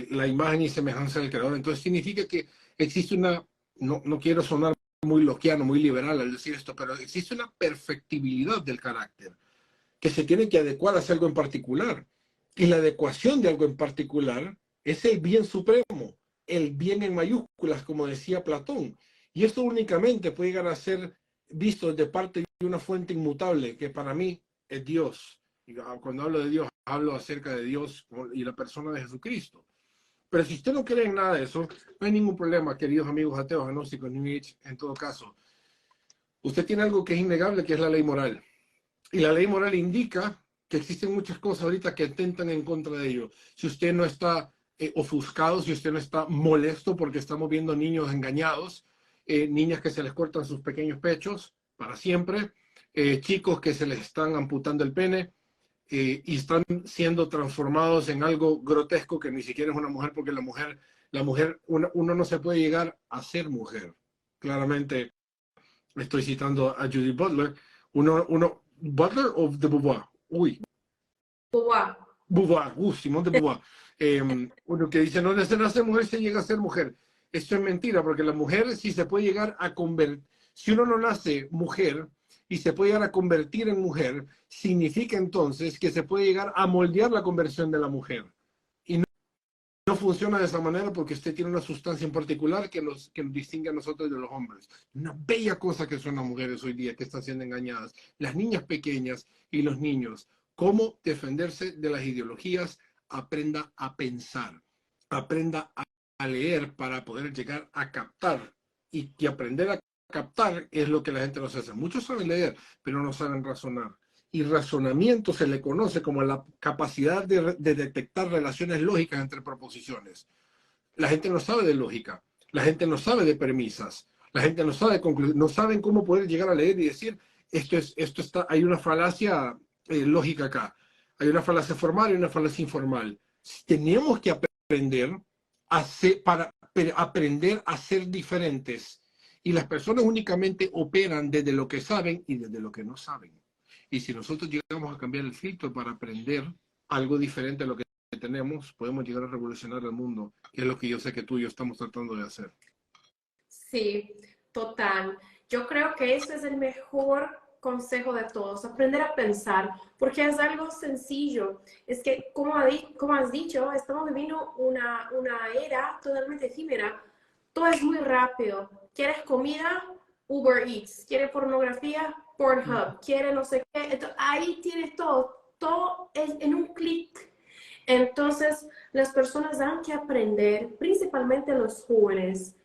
la imagen y semejanza del Creador, entonces significa que existe una, no quiero sonar muy lockeano, muy liberal al decir esto, pero existe una perfectibilidad del carácter que se tiene que adecuar a algo en particular. Y la adecuación de algo en particular es el bien supremo, el bien en mayúsculas, como decía Platón. Y esto únicamente puede llegar a ser visto de parte de una fuente inmutable, que para mí es Dios. Y cuando hablo de Dios, hablo acerca de Dios y la persona de Jesucristo. Pero si usted no cree en nada de eso, no hay ningún problema, queridos amigos ateos, agnósticos, New Age, en todo caso. Usted tiene algo que es innegable, que es la ley moral. Y la ley moral indica que existen muchas cosas ahorita que atentan en contra de ello. Si usted no está ofuscado, si usted no está molesto porque estamos viendo niños engañados, niñas que se les cortan sus pequeños pechos para siempre, chicos que se les están amputando el pene y están siendo transformados en algo grotesco que ni siquiera es una mujer, porque la mujer, uno no se puede llegar a ser mujer. Claramente estoy citando a Judith Butler. ¿Butler o de Beauvoir? Uy. Beauvoir. Beauvoir, Simón de Beauvoir. Uno que dice, no se nace mujer, se llega a ser mujer. Esto es mentira, porque la mujer sí se puede llegar a convertir. Si uno no nace mujer y se puede llegar a convertir en mujer, significa entonces que se puede llegar a moldear la conversión de la mujer. Y no funciona de esa manera porque usted tiene una sustancia en particular que nos distingue a nosotros de los hombres. Una bella cosa que son las mujeres hoy día que están siendo engañadas. Las niñas pequeñas y los niños. Cómo defenderse de las ideologías. Aprenda a pensar. Aprenda a leer para poder llegar a captar. Y aprender a captar es lo que la gente nos hace. Muchos saben leer, pero no saben razonar. Y razonamiento se le conoce como la capacidad de detectar relaciones lógicas entre proposiciones. La gente no sabe de lógica, la gente no sabe de premisas, la gente no sabe de conclusiones, no saben cómo poder llegar a leer y decir, hay una falacia lógica acá, hay una falacia formal y una falacia informal. Tenemos que aprender para aprender a ser diferentes. Y las personas únicamente operan desde lo que saben y desde lo que no saben. Y si nosotros llegamos a cambiar el filtro para aprender algo diferente a lo que tenemos, podemos llegar a revolucionar el mundo, que es lo que yo sé que tú y yo estamos tratando de hacer. Sí, total. Yo creo que ese es el mejor consejo de todos, aprender a pensar, porque es algo sencillo. Es que, como has dicho, estamos viviendo una era totalmente efímera. Todo es muy rápido. ¿Quieres comida? Uber Eats. ¿Quieres pornografía? Pornhub. ¿Quieres no sé qué? Entonces, ahí tienes todo. Todo es en un clic. Entonces, las personas han que aprender, principalmente los jóvenes,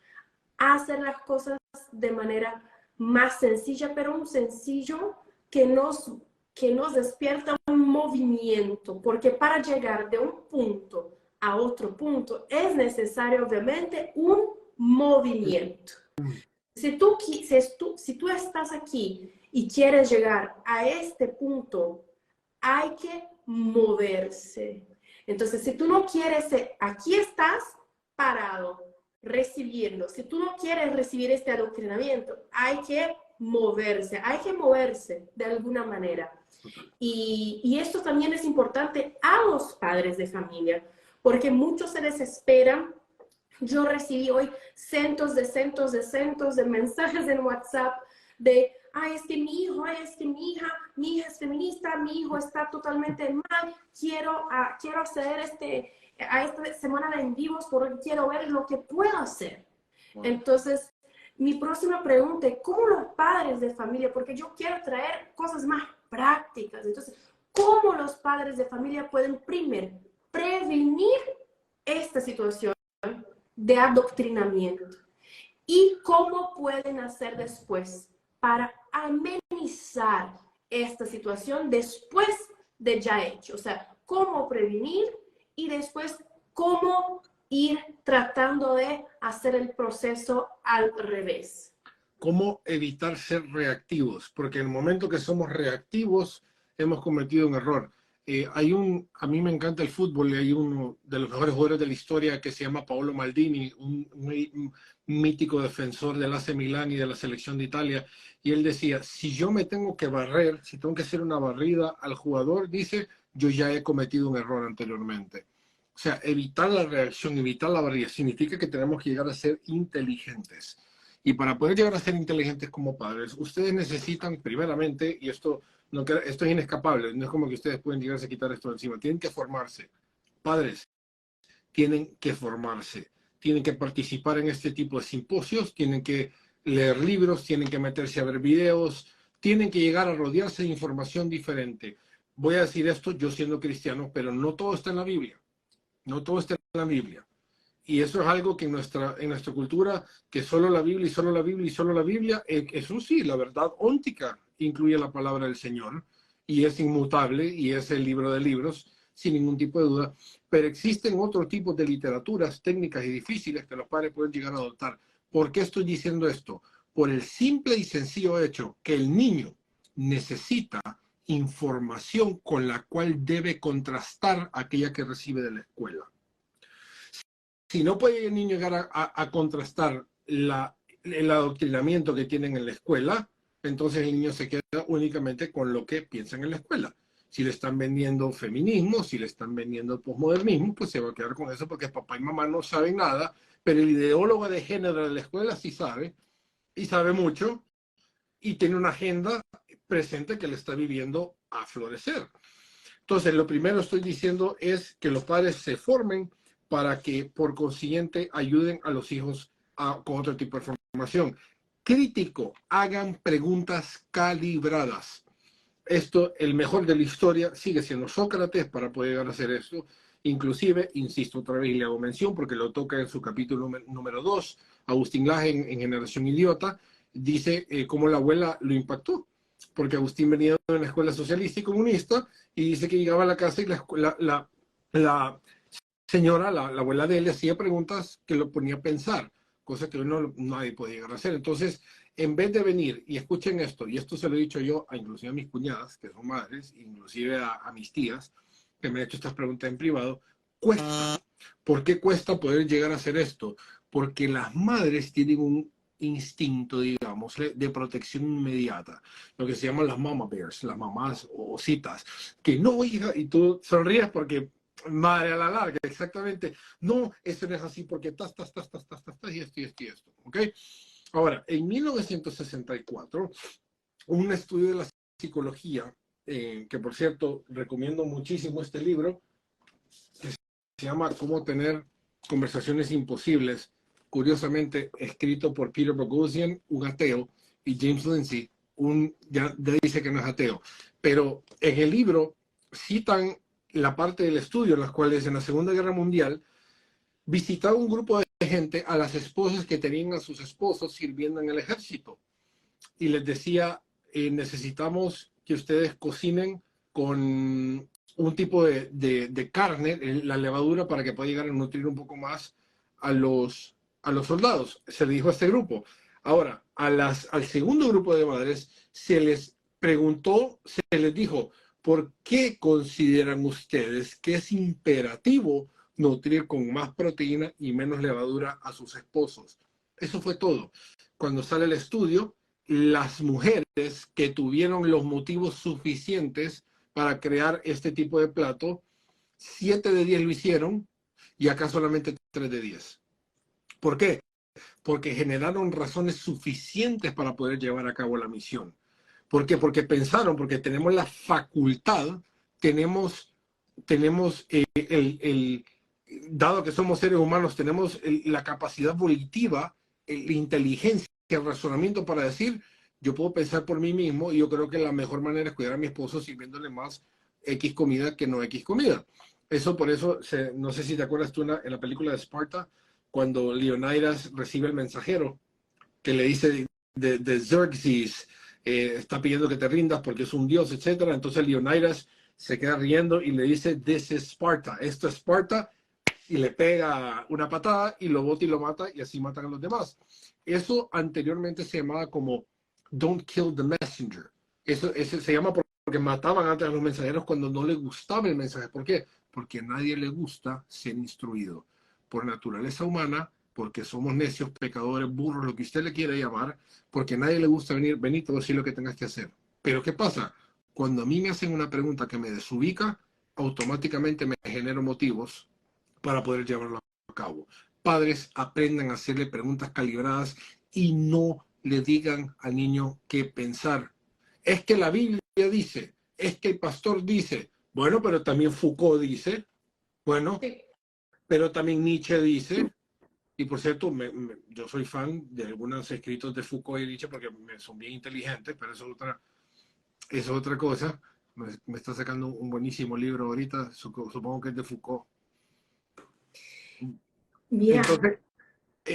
a hacer las cosas de manera más sencilla, pero un sencillo que nos despierta un movimiento, porque para llegar de un punto a otro punto es necesario obviamente un movimiento. Si tú estás aquí y quieres llegar a este punto, hay que moverse. Entonces, si tú no quieres, aquí estás parado, recibiendo. Si tú no quieres recibir este adoctrinamiento, hay que moverse de alguna manera. Y esto también es importante a los padres de familia, porque muchos se desesperan. Yo recibí hoy cientos de mensajes en WhatsApp de, ay, es que mi hijo, ay, es que mi hija es feminista, mi hijo está totalmente mal, quiero hacer a esta semana de en vivos porque quiero ver lo que puedo hacer. Wow. Entonces, mi próxima pregunta es, ¿cómo los padres de familia, porque yo quiero traer cosas más prácticas, entonces, ¿cómo los padres de familia pueden primero prevenir esta situación de adoctrinamiento? ¿Y cómo pueden hacer después para amenizar esta situación después de ya hecho? O sea, cómo prevenir y después cómo ir tratando de hacer el proceso al revés. ¿Cómo evitar ser reactivos? Porque en el momento que somos reactivos, hemos cometido un error. A mí me encanta el fútbol y hay uno de los mejores jugadores de la historia que se llama Paolo Maldini, un mítico defensor del AC Milán y de la selección de Italia. Y él decía, si yo me tengo que barrer, si tengo que hacer una barrida al jugador, dice, yo ya he cometido un error anteriormente. O sea, evitar la reacción, evitar la barrida, significa que tenemos que llegar a ser inteligentes. Y para poder llegar a ser inteligentes como padres, ustedes necesitan primeramente, y esto es inescapable, no es como que ustedes pueden llegarse a quitar esto de encima, tienen que formarse. Padres, tienen que formarse, tienen que participar en este tipo de simposios, tienen que leer libros, tienen que meterse a ver videos, tienen que llegar a rodearse de información diferente. Voy a decir esto yo siendo cristiano, pero no todo está en la Biblia. No todo está en la Biblia. Y eso es algo que en nuestra cultura, que solo la Biblia y solo la Biblia y solo la Biblia, eso sí, la verdad óntica incluye la palabra del Señor y es inmutable y es el libro de libros, sin ningún tipo de duda. Pero existen otros tipos de literaturas técnicas y difíciles que los padres pueden llegar a adoptar. ¿Por qué estoy diciendo esto? Por el simple y sencillo hecho que el niño necesita información con la cual debe contrastar aquella que recibe de la escuela. Si no puede el niño llegar a contrastar el adoctrinamiento que tienen en la escuela, entonces el niño se queda únicamente con lo que piensan en la escuela. Si le están vendiendo feminismo, si le están vendiendo posmodernismo, pues se va a quedar con eso porque papá y mamá no saben nada, pero el ideólogo de género de la escuela sí sabe, y sabe mucho, y tiene una agenda presente que le está viviendo a florecer. Entonces, lo primero estoy diciendo es que los padres se formen para que, por consiguiente, ayuden a los hijos con otro tipo de formación. Crítico, hagan preguntas calibradas. Esto, el mejor de la historia, sigue siendo Sócrates para poder llegar a hacer esto. Inclusive, insisto otra vez y le hago mención porque lo toca en su capítulo número 2, Agustín Laje en Generación Idiota, dice cómo la abuela lo impactó. Porque Agustín venía de una escuela socialista y comunista y dice que llegaba a la casa y la señora, la abuela de él, le hacía preguntas que lo ponía a pensar, cosa que nadie podía llegar a hacer. Entonces, en vez de venir, y escuchen esto, y esto se lo he dicho yo inclusive a mis cuñadas, que son madres, inclusive a mis tías, que me han hecho estas preguntas en privado, cuesta. ¿Por qué cuesta poder llegar a hacer esto? Porque las madres tienen un instinto, digamos, de protección inmediata, lo que se llaman las mama bears, las mamás ositas, que no, hija, y tú sonríes porque madre a la larga, exactamente, no, eso no es así porque y esto, ¿ok? Ahora, en 1964, un estudio de la psicología, que por cierto, recomiendo muchísimo este libro, que se llama Cómo tener conversaciones imposibles, curiosamente escrito por Peter Boghossian, un ateo, y James Lindsay, ya dice que no es ateo. Pero en el libro citan la parte del estudio en las cuales en la Segunda Guerra Mundial visitaba un grupo de gente a las esposas que tenían a sus esposos sirviendo en el ejército. Y les decía, necesitamos que ustedes cocinen con un tipo de carne, la levadura, para que pueda llegar a nutrir un poco más a los soldados. Se le dijo a este grupo. Ahora, al segundo grupo de madres se les preguntó, se les dijo, ¿por qué consideran ustedes que es imperativo nutrir con más proteína y menos levadura a sus esposos? Eso fue todo. Cuando sale el estudio, las mujeres que tuvieron los motivos suficientes para crear este tipo de plato, 7 de 10 lo hicieron y acá solamente 3 de 10. ¿Por qué? Porque generaron razones suficientes para poder llevar a cabo la misión. ¿Por qué? Porque pensaron, porque tenemos la facultad, tenemos dado que somos seres humanos, tenemos la capacidad volitiva, la inteligencia el razonamiento para decir, yo puedo pensar por mí mismo y yo creo que la mejor manera es cuidar a mi esposo sirviéndole más X comida que no X comida. Eso por eso, no sé si te acuerdas tú en la película de Sparta, cuando Leonidas recibe el mensajero que le dice de Xerxes, está pidiendo que te rindas porque es un dios, etcétera. Entonces Leonidas se queda riendo y le dice, this is Sparta, esto es Sparta, y le pega una patada y lo bota y lo mata y así matan a los demás. Eso anteriormente se llamaba como don't kill the messenger. Eso se llama porque mataban antes a los mensajeros cuando no les gustaba el mensaje. ¿Por qué? Porque a nadie le gusta ser instruido. Por naturaleza humana, porque somos necios, pecadores, burros, lo que usted le quiera llamar, porque a nadie le gusta venir, te voy a decir lo que tengas que hacer. Pero ¿qué pasa? Cuando a mí me hacen una pregunta que me desubica, automáticamente me genero motivos para poder llevarlo a cabo. Padres, aprendan a hacerle preguntas calibradas y no le digan al niño qué pensar. Es que la Biblia dice, es que el pastor dice, bueno, pero también Foucault dice, bueno, Sí. pero también Nietzsche dice, y por cierto, yo soy fan de algunos escritos de Foucault y Nietzsche porque son bien inteligentes, pero eso es otra cosa. Me está sacando un buenísimo libro ahorita, supongo que es de Foucault. Mira, Entonces,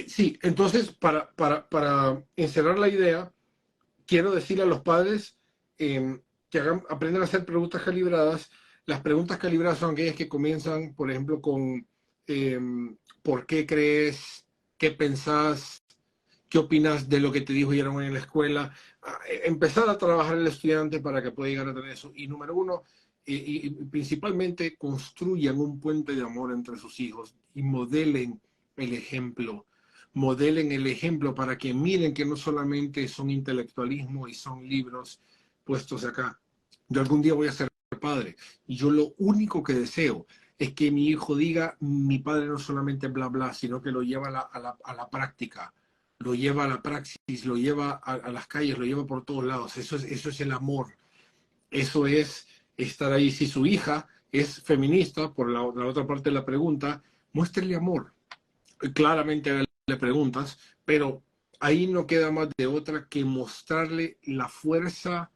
sí, entonces para encerrar la idea, quiero decirle a los padres que aprendan a hacer preguntas calibradas. Las preguntas calibradas son aquellas que comienzan, por ejemplo, con ¿por qué crees? ¿Qué pensás? ¿Qué opinas de lo que te dijeron en la escuela? Empezar a trabajar el estudiante para que pueda llegar a tener eso. Y número uno, y principalmente construyan un puente de amor entre sus hijos y modelen el ejemplo. Modelen el ejemplo para que miren que no solamente son intelectualismo y son libros puestos acá. Yo algún día voy a ser padre y yo lo único que deseo es que mi hijo diga, mi padre no solamente bla bla, sino que lo lleva a la práctica, lo lleva a la praxis, lo lleva a las calles, lo lleva por todos lados. Eso es el amor. Eso es estar ahí. Si su hija es feminista, por la otra parte de la pregunta, muéstrele amor. Claramente le preguntas, pero ahí no queda más de otra que mostrarle la fuerza,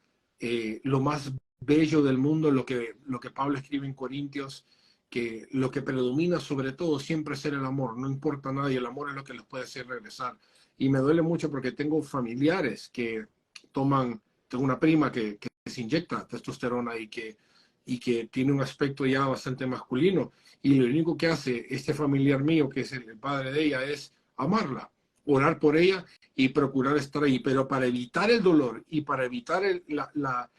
lo más bello del mundo, lo que Pablo escribe en Corintios, que lo que predomina sobre todo siempre es el amor, no importa nada, y el amor es lo que les puede hacer regresar. Y me duele mucho porque tengo familiares que tengo una prima que se inyecta testosterona y que tiene un aspecto ya bastante masculino, y lo único que hace este familiar mío, que es el padre de ella, es amarla, orar por ella y procurar estar ahí, pero para evitar el dolor y para evitar la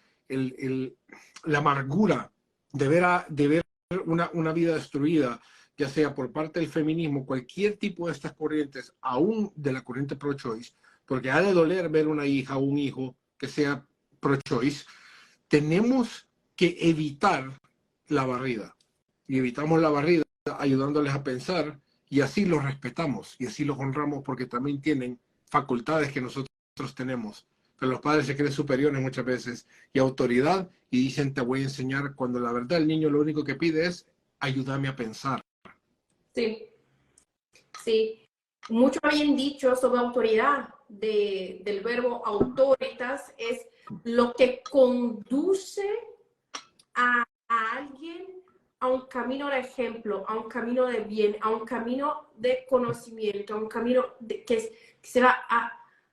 amargura de ver una vida destruida, ya sea por parte del feminismo, cualquier tipo de estas corrientes, aún de la corriente pro-choice, porque ha de doler ver una hija o un hijo que sea pro-choice, tenemos que evitar la barrida. Y evitamos la barrida ayudándoles a pensar, y así los respetamos y así los honramos porque también tienen facultades que nosotros tenemos. Pero los padres se creen superiores muchas veces y autoridad y dicen te voy a enseñar, cuando la verdad el niño lo único que pide es ayúdame a pensar. sí, sí. Mucho bien dicho sobre autoridad del verbo autoritas es lo que conduce a alguien a un camino de ejemplo, a un camino de bien, a un camino de conocimiento, a un camino que se va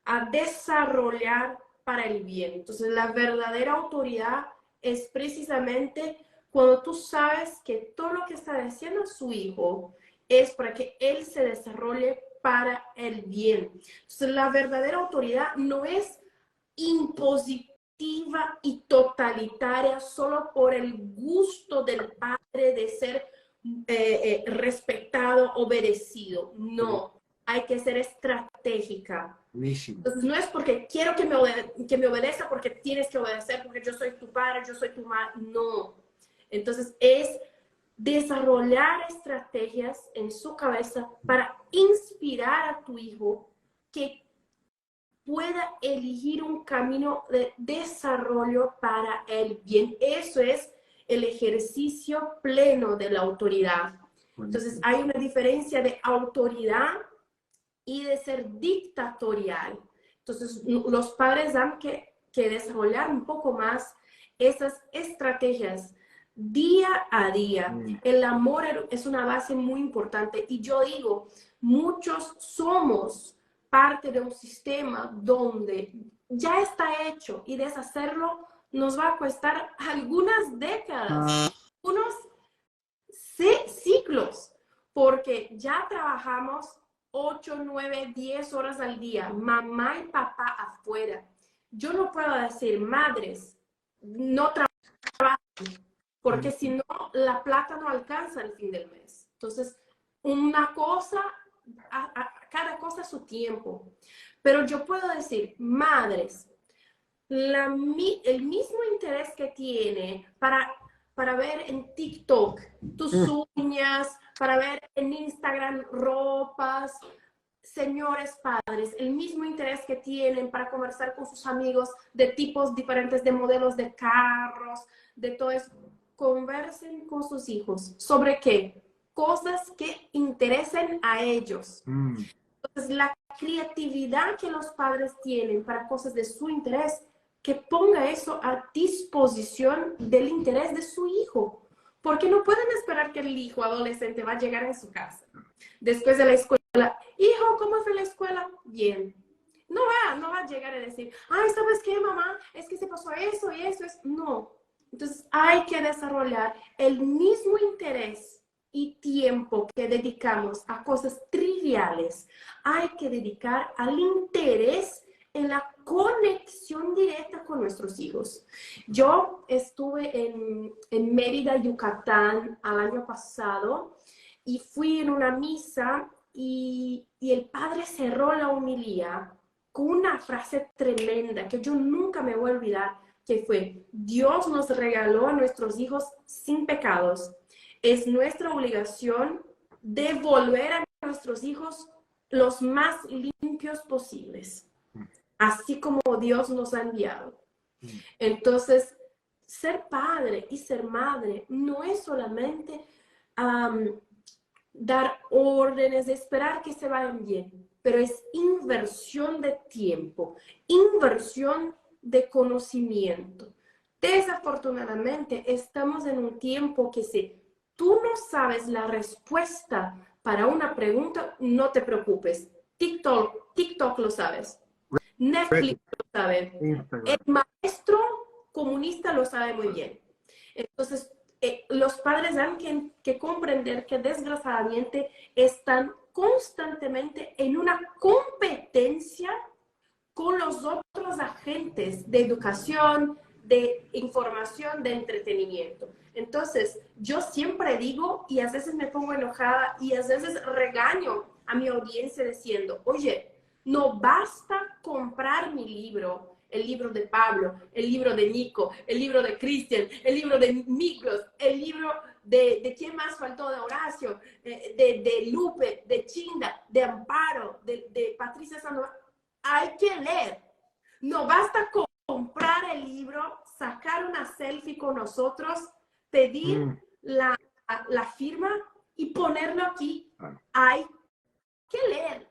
a desarrollar para el bien. Entonces, la verdadera autoridad es precisamente cuando tú sabes que todo lo que está diciendo su hijo es para que él se desarrolle para el bien. Entonces, la verdadera autoridad no es impositiva y totalitaria solo por el gusto del padre de ser respetado, obedecido. No, hay que ser estratégica. Buenísimo. Entonces no es porque quiero que me obedezca porque tienes que obedecer, porque yo soy tu padre, yo soy tu madre. No. Entonces es desarrollar estrategias en su cabeza para inspirar a tu hijo que pueda elegir un camino de desarrollo para el bien. Eso es el ejercicio pleno de la autoridad. Entonces hay una diferencia de autoridad y de ser dictatorial. Entonces, los padres han que desarrollar un poco más esas estrategias día a día. El amor es una base muy importante y yo digo, muchos somos parte de un sistema donde ya está hecho y deshacerlo nos va a costar algunas décadas, unos ciclos, porque ya trabajamos 8, 9, 10 horas al día, mamá y papá afuera. Yo no puedo decir, madres, no trabajan, porque si no, la plata no alcanza al fin del mes. Entonces, una cosa, cada cosa a su tiempo. Pero yo puedo decir, madres, el mismo interés que tiene para ver en TikTok tus uñas, para ver en Instagram ropas, señores padres, el mismo interés que tienen para conversar con sus amigos de tipos diferentes de modelos de carros, de todo eso. Conversen con sus hijos. ¿Sobre qué? Cosas que interesen a ellos. Entonces, la creatividad que los padres tienen para cosas de su interés, que ponga eso a disposición del interés de su hijo. Porque no pueden esperar que el hijo adolescente va a llegar a su casa después de la escuela. Hijo, ¿cómo fue la escuela? Bien. No va a llegar a decir, ay, ¿sabes qué, mamá? Es que se pasó eso y eso. No. Entonces, hay que desarrollar el mismo interés y tiempo que dedicamos a cosas triviales. Hay que dedicar al interés en la conexión directa con nuestros hijos. Yo estuve en Mérida, Yucatán, el año pasado y fui en una misa y el padre cerró la homilía con una frase tremenda que yo nunca me voy a olvidar, que fue, Dios nos regaló a nuestros hijos sin pecados. Es nuestra obligación devolver a nuestros hijos los más limpios posibles, así como Dios nos ha enviado. Entonces, ser padre y ser madre no es solamente dar órdenes, esperar que se vayan bien, pero es inversión de tiempo, inversión de conocimiento. Desafortunadamente, estamos en un tiempo que si tú no sabes la respuesta para una pregunta, no te preocupes. TikTok lo sabes. Netflix lo sabe. El maestro comunista lo sabe muy bien. Entonces, los padres han que comprender que desgraciadamente están constantemente en una competencia con los otros agentes de educación, de información, de entretenimiento. Entonces, yo siempre digo, y a veces me pongo enojada, y a veces regaño a mi audiencia diciendo, oye, no basta comprar mi libro, el libro de Pablo, el libro de Nico, el libro de Cristian, el libro de Miklos, el libro de ¿quién más faltó? De Horacio, de Lupe, de Chinda, de Amparo, de Patricia Sandoval. Hay que leer. No basta comprar el libro, sacar una selfie con nosotros, pedir la firma y ponerlo aquí. Hay que leer.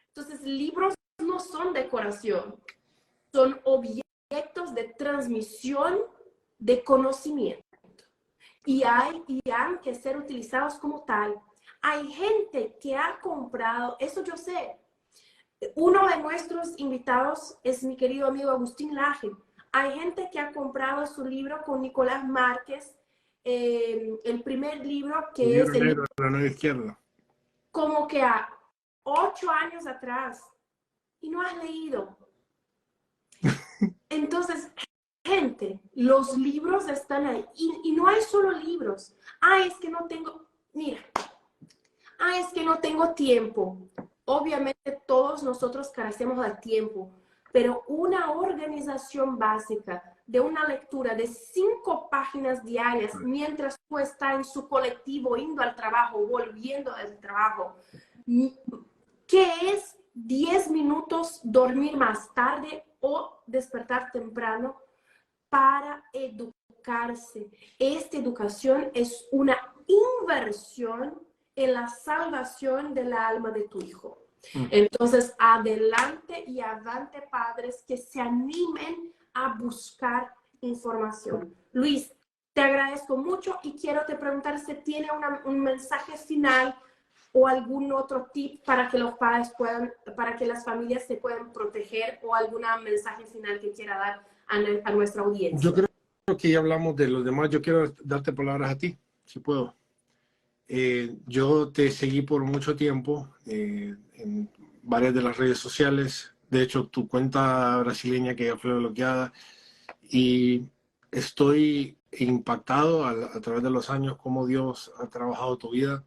Entonces, libros no son decoración, son objetos de transmisión de conocimiento. Y han que ser utilizados como tal. Hay gente que ha comprado, eso yo sé. Uno de nuestros invitados es mi querido amigo Agustín Laje. Hay gente que ha comprado su libro con Nicolás Márquez, el primer libro que es el libro, La nueva izquierda. Como que a 8 años atrás y no has leído. Entonces, gente, los libros están ahí y no hay solo libros. Es que no tengo, mira, es que no tengo tiempo. Obviamente todos nosotros carecemos de tiempo, pero una organización básica de una lectura de 5 páginas diarias mientras tú estás en su colectivo, yendo al trabajo, volviendo del trabajo, ¿qué es 10 minutos dormir más tarde o despertar temprano para educarse? Esta educación es una inversión en la salvación del alma de tu hijo. Entonces, adelante y avante padres que se animen a buscar información. Luis, te agradezco mucho y quiero te preguntar si tiene un mensaje final o algún otro tip para que los padres puedan, para que las familias se puedan proteger, o algún mensaje final que quiera dar a nuestra audiencia. Yo creo que ya hablamos de los demás. Yo quiero darte palabras a ti, si puedo. Yo te seguí por mucho tiempo en varias de las redes sociales. De hecho, tu cuenta brasileña que ya fue bloqueada. Y estoy impactado a través de los años cómo Dios ha trabajado tu vida.